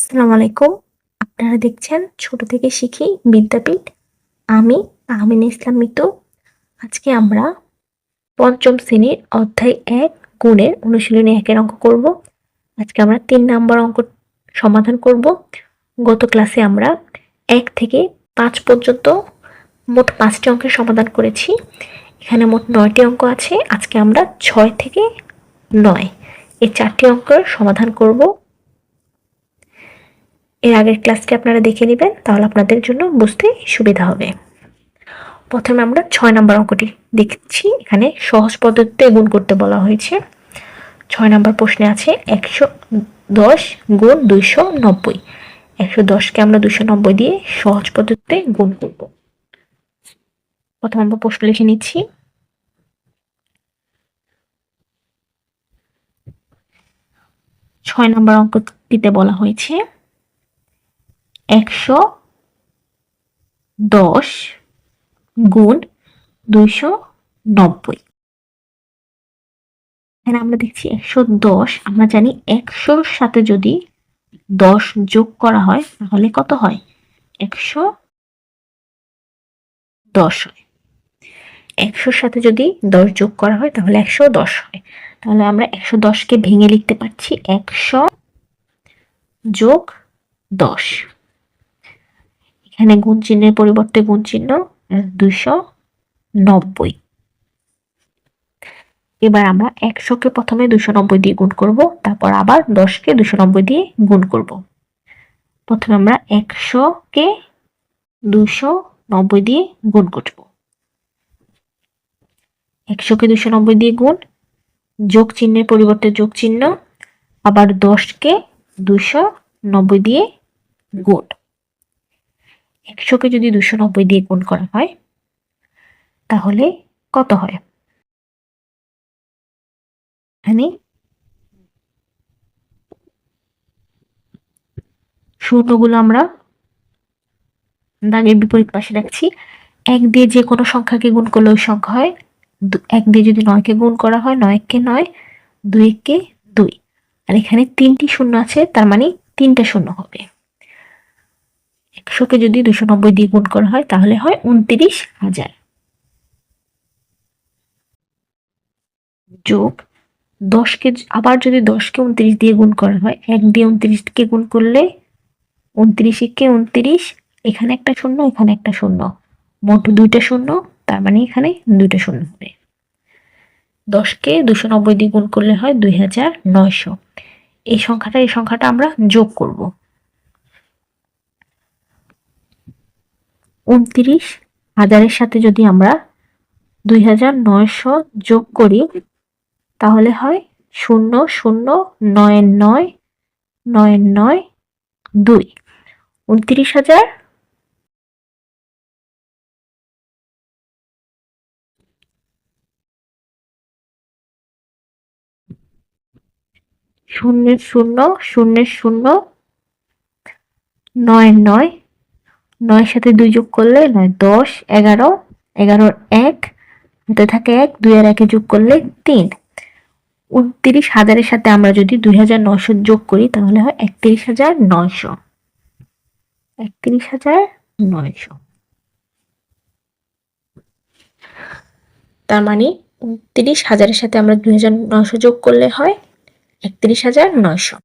আসসালামু আলাইকুম। আপনারা দেখছেন ছোট থেকে শিখি বিদ্যাপীঠ। আমি আমিন ইসলাম মিতু। আজকে আমরা পঞ্চম শ্রেণীর অধ্যায় ১ গুণের অনুশীলনী ১ এর অঙ্ক করব। আজকে আমরা ৩ নাম্বার অঙ্ক সমাধান করব। গত ক্লাসে আমরা ১ থেকে ৫ পর্যন্ত মোট ৫টি অঙ্কের সমাধান করেছি। এখানে মোট ৯টি অঙ্ক আছে। আজকে আমরা ৬ থেকে ৯ এই ৪টি অঙ্কের সমাধান করব। এর আগের ক্লাসটি আপনারা দেখে নেবেন, তাহলে আপনাদের জন্য বুঝতে সুবিধা হবে। প্রথমে আমরা ৬ নম্বর অঙ্কটি দেখছি। এখানে সহজ পদ্ধতিতে গুণ করতে বলা হয়েছে। ৬ নম্বর প্রশ্নে আছে ১১০ গুণ ২৯০। ১১০কে আমরা ২৯০ দিয়ে সহজ পদ্ধতিতে গুণ করব। প্রথমে আমরা প্রশ্ন লিখে নিচ্ছি। ছয় নম্বর অঙ্কটিতে বলা হয়েছে ১১০ গুণ ২৯০। এখানে আমরা দেখছি ১১০। আমরা জানি ১০০র সাথে যদি ১০ যোগ করা হয় তাহলে কত হয়? ১১০ হয়। ১০০র সাথে যদি ১০ যোগ করা হয় তাহলে ১১০ হয়। তাহলে আমরা ১১০কে ভেঙে লিখতে পারছি ১০০ যোগ ১০। এখানে গুণ চিহ্নের পরিবর্তে গুণ চিহ্ন ২৯০। এবার আমরা ১০০কে প্রথমে ২৯০ দিয়ে গুণ করব, তারপর আবার ১০কে ২৯০ দিয়ে গুণ করব। প্রথমে আমরা ১০০কে ২৯০ দিয়ে গুণ করব। ১০০কে ২৯০ দিয়ে গুণ, যোগ চিহ্নের পরিবর্তে যোগ চিহ্ন, আবার ১০কে ২৯০ দিয়ে গুণ। ১০০কে যদি ২৯০ দিয়ে গুণ করা হয় তাহলে কত হয়? এখানে শূন্যগুলো আমরা দাগের বিপরীত পাশে রাখছি। ১ দিয়ে যে কোনো সংখ্যাকে গুণ করলে ওই সংখ্যা হয়। ১ দিয়ে যদি ৯কে গুণ করা হয় ৯ কে ৯, ২ কে ২। আর এখানে ৩টি শূন্য আছে, তার মানে ৩টা শূন্য হবে। ১০০কে যদি ২৯০ দিয়ে গুণ করা হয় তাহলে হয় ২৯,০০০। যোগ ১০কে আবার যদি ১০কে ২৯ দিয়ে গুণ করা হয়, ১ দিয়ে ২৯কে গুণ করলে ২৯ একে ২৯, এখানে একটা শূন্য এখানে একটা শূন্য, মোট ২টা শূন্য, তার মানে এখানে ২টা শূন্য হবে। ১০কে ২৯০ দিয়ে গুণ করলে হয় ২৯০০। এই সংখ্যাটা আমরা যোগ করব। ২৯,০০০-এর সাথে যদি আমরা ২৯০০ যোগ করি তাহলে হয় ০০৯৯৯৯২। ২৯,০০০ শূন্যের শূন্য শূন্যের শূন্য ৯৯, ৯ সাথে ২ যোগ করলে ৯ ১০, ১১, ১১-র ১ হাতে থাকে ১, ২ আর ১ যোগ করলে ৩। ২৯,০০০-এর সাথে আমরা যদি ২৯০০ যোগ করি তাহলে হয় ৩১,৯০০। ৩১,৯০০। তার মানে ২৯,০০০-এর সাথে আমরা ২৯০০ যোগ করলে হয় ৩১,৯০০।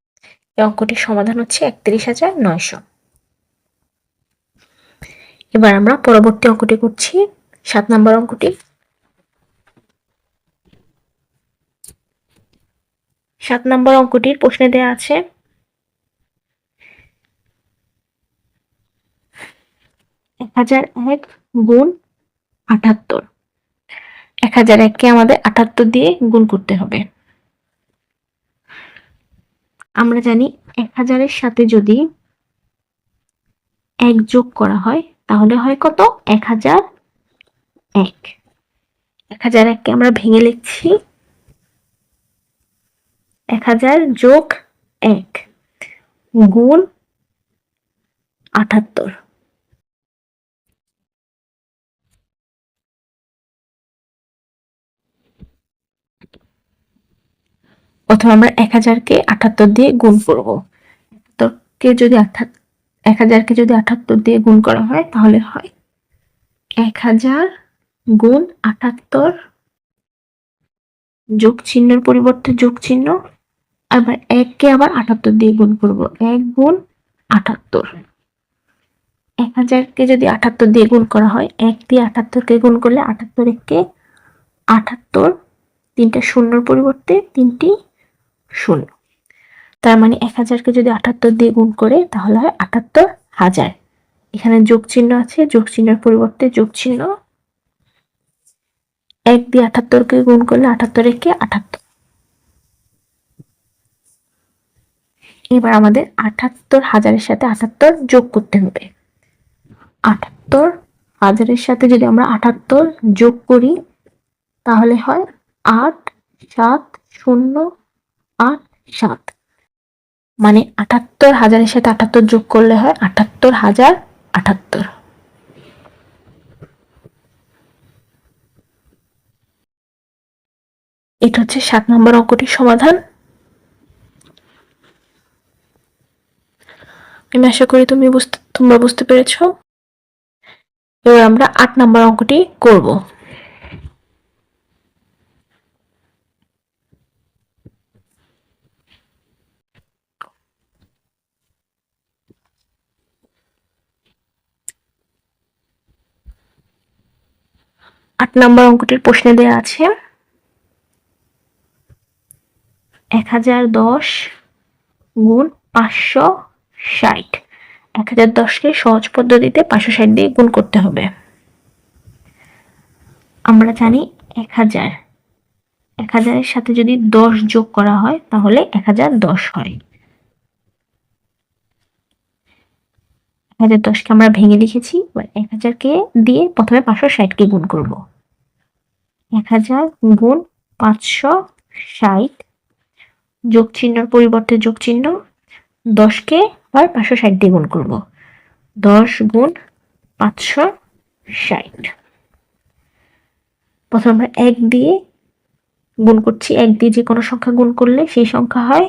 এই অঙ্কটির সমাধান হচ্ছে ৩১,৯০০। এবার আমরা পরবর্তী অঙ্কটি করছি, ৭ নম্বর অঙ্কটি। ৭ নম্বর অঙ্কটির প্রশ্নে দেয়া আছে ১০০১ গুণ ৭৮। ১০০১কে আমাদের ৭৮ দিয়ে গুণ করতে হবে। আমরা জানি ১০০০-এর সাথে যদি ১ যোগ করা হয় তাহলে হয় কত? ১০০১। ১০০১কে আমরা ভেঙে লিখছি ১০০০ যোগ ১ গুণ ৭৮। প্রথমে আমরা ১০০০কে ৭৮ দিয়ে গুণ করব। কে যদি 1000কে যদি 78 দিয়ে গুণ করা হয় তাহলে হয় 1000 গুণ 78 যোগ চিহ্নের পরিবর্তে যোগ চিহ্ন, আবার 1কে আবার 78 দিয়ে গুণ করব, 1 গুণ 78। 1000কে যদি 78 দিয়ে গুণ করা হয়, 1 দিয়ে 78কে গুণ করলে 78 1কে 78, 3টা শূন্যর পরিবর্তে 3টি শূন্য। তার মানে 1000কে যদি 78 দিয়ে গুণ করে তাহলে হয় 78,000। এখানে যোগ চিহ্ন আছে, যোগ চিহ্নের পরিবর্তে যোগ চিহ্ন, 1 দিয়ে 78কে গুণ করলে 78 1কে 78। এবার আমাদের 78,000-এর সাথে 78 যোগ করতে হবে। 78,000-এর সাথে যদি আমরা 78 যোগ করি তাহলে হয় 87,087। মানে 78,000-এর সাথে 78 যোগ করলে হয় 78,078। এটা হচ্ছে 7 নম্বর অঙ্কটির সমাধান। আমি আশা করি তোমরা বুঝতে পেরেছো। এবার আমরা 8 নম্বর অঙ্কটি করব। আট নম্বর অঙ্কটির প্রশ্নে দেয়া আছে 1010 গুণ 560। 1010কে সহজ পদ্ধতিতে 560 দিয়ে গুণ করতে হবে। আমরা জানি 1000-এর সাথে যদি 10 যোগ করা হয় তাহলে 1010 হয়। 1010কে আমরা ভেঙে লিখেছি, এবার 1000কে দিয়ে প্রথমে 560কে গুণ করব। 1000 গুণ 560, যোগ চিহ্নের পরিবর্তে যোগ চিহ্ন, 10কে আবার 560 দিয়ে গুণ করব। 10 গুণ 560। প্রথমে আমরা 1 দিয়ে গুণ করছি, 1 দিয়ে যে কোনো সংখ্যা গুণ করলে সেই সংখ্যা হয়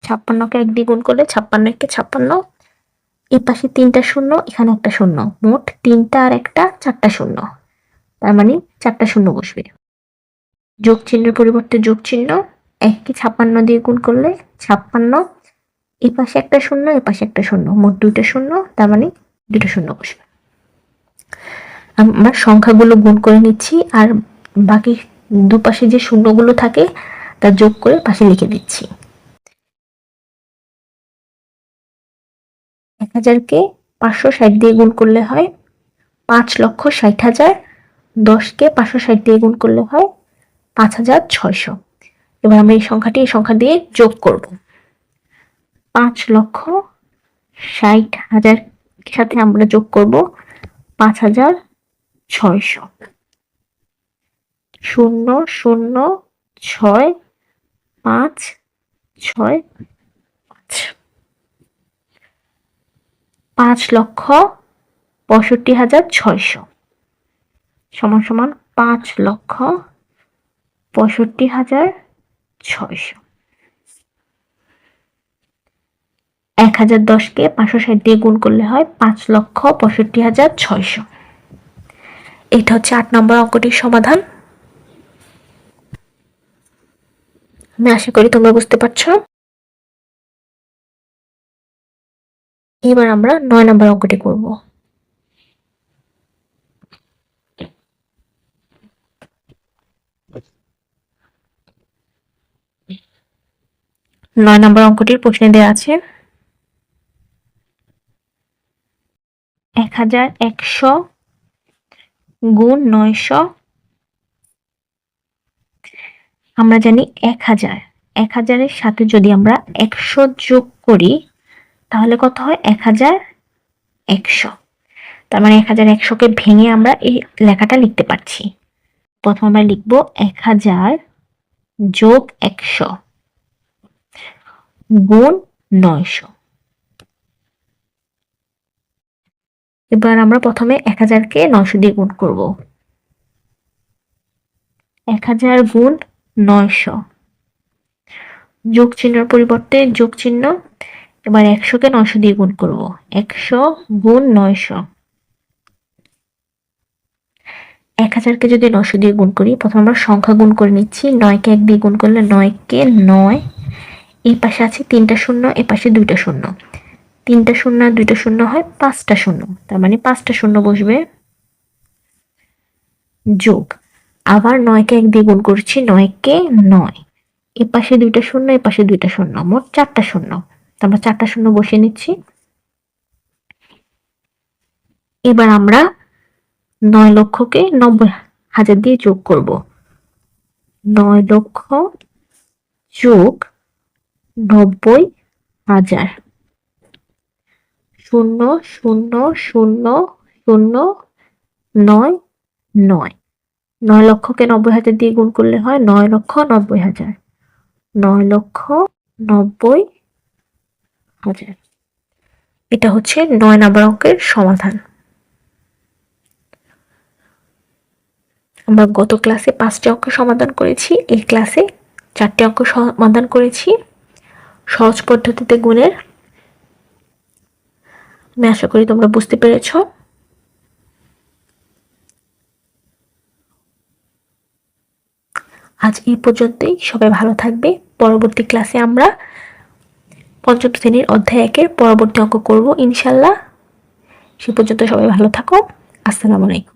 56কে 1 দিয়ে গুণ করলে 56 1কে 56। এই পাশে 3টা শূন্য, এখানে একটা শূন্য, মোট 3টা আর একটা 4টা শূন্য, তার মানে 4টা শূন্য বসবে। যোগ চিহ্নের পরিবর্তে যোগ চিহ্ন, 1কে 56 দিয়ে গুণ করলে 56, এই পাশে একটা শূন্য, এই পাশে একটা শূন্য, মোট 2টা শূন্য, তার মানে 2টা শূন্য বসবে। আমরা সংখ্যাগুলো গুণ করে নিচ্ছি আর বাকি দুপাশে যে শূন্যগুলো থাকে তা যোগ করে পাশে লিখে দিচ্ছি। 1000কে 560 দিয়ে গুণ করলে হয় 5,60,000। 10কে 560 দিয়ে গুণ করলে হয় 5,600। এবার আমরা এই সংখ্যা দিয়ে যোগ করব। 5,60,000 সাথে আমরা যোগ করব 5,600। 0,0,6,5,6,5 5,65,600 সমান সমান 5,65,600। 1010কে 560 দিয়ে গুণ করলে হয় 5,65,600। এটা হচ্ছে 8 নম্বর অঙ্কটির সমাধান। আমি আশা করি তোমরা বুঝতে পারছো। এবার আমরা 9 নম্বর অঙ্কটি করব। 9 নম্বর অঙ্কটির প্রশ্নে দেওয়া আছে 1100 গুণ 900। আমরা জানি 1000-এর সাথে যদি আমরা 100 যোগ করি তাহলে কত হয় 1100। তার মানে 1100কে ভেঙে আমরা এই লেখাটা লিখতে পারছি। প্রথমে আমরা লিখব 1000 যোগ 100 গুণ 900। এবার আমরা প্রথমে 1000কে 900 দিয়ে গুণ করব। 1000 গুণ 900, যোগ চিহ্নের পরিবর্তে যোগ চিহ্ন, এবার 100-কে 900 দিয়ে গুণ করব। 100 গুণ 900। 1000-কে যদি 900 দিয়ে গুণ করি, প্রথমে আমরা সংখ্যা গুণ করে নিচ্ছি। 9-কে 1 দিয়ে গুণ করলে 9-কে 9, এই পাশে আছে 3টা শূন্য, এ পাশে 2টা শূন্য। 3টা শূন্য আর 2টা শূন্য হয় 5টা শূন্য, তার মানে 5টা শূন্য বসবে, যোগ। আবার 9-কে 1 দিয়ে গুণ করছি, 9-কে 9, এ পাশে 2টা শূন্য, এ পাশে 2টা শূন্য, মোট 4টা শূন্য। তারপর 4টা শূন্য বসিয়ে নিচ্ছি। এবার আমরা 9,00,000-কে 90,000 দিয়ে যোগ করব। 9,00,000 যোগ 90,000, 0 0 0 0 9 9। 9,00,000-কে 90,000 দিয়ে গুণ করলে হয় 9,90,000। 9,90,000। এটা হচ্ছে 9 নম্বর অঙ্কের সমাধান। আমরা গত ক্লাসে 5টি অঙ্ক সমাধান করেছি, এই ক্লাসে 4টি অঙ্ক সমাধান করেছি সহজ পদ্ধতিতে গুণের। আমি আশা করি তোমরা বুঝতে পেরেছ। আজ এই পর্যন্তই, সবাই ভালো থাকবে। পরবর্তী ক্লাসে আমরা 5ম শ্রেণীর অধ্যায় 1-এর পরবর্তী অঙ্ক করব ইনশাল্লাহ। সে পর্যন্ত সবাই ভালো থাকো। আসসালামু আলাইকুম।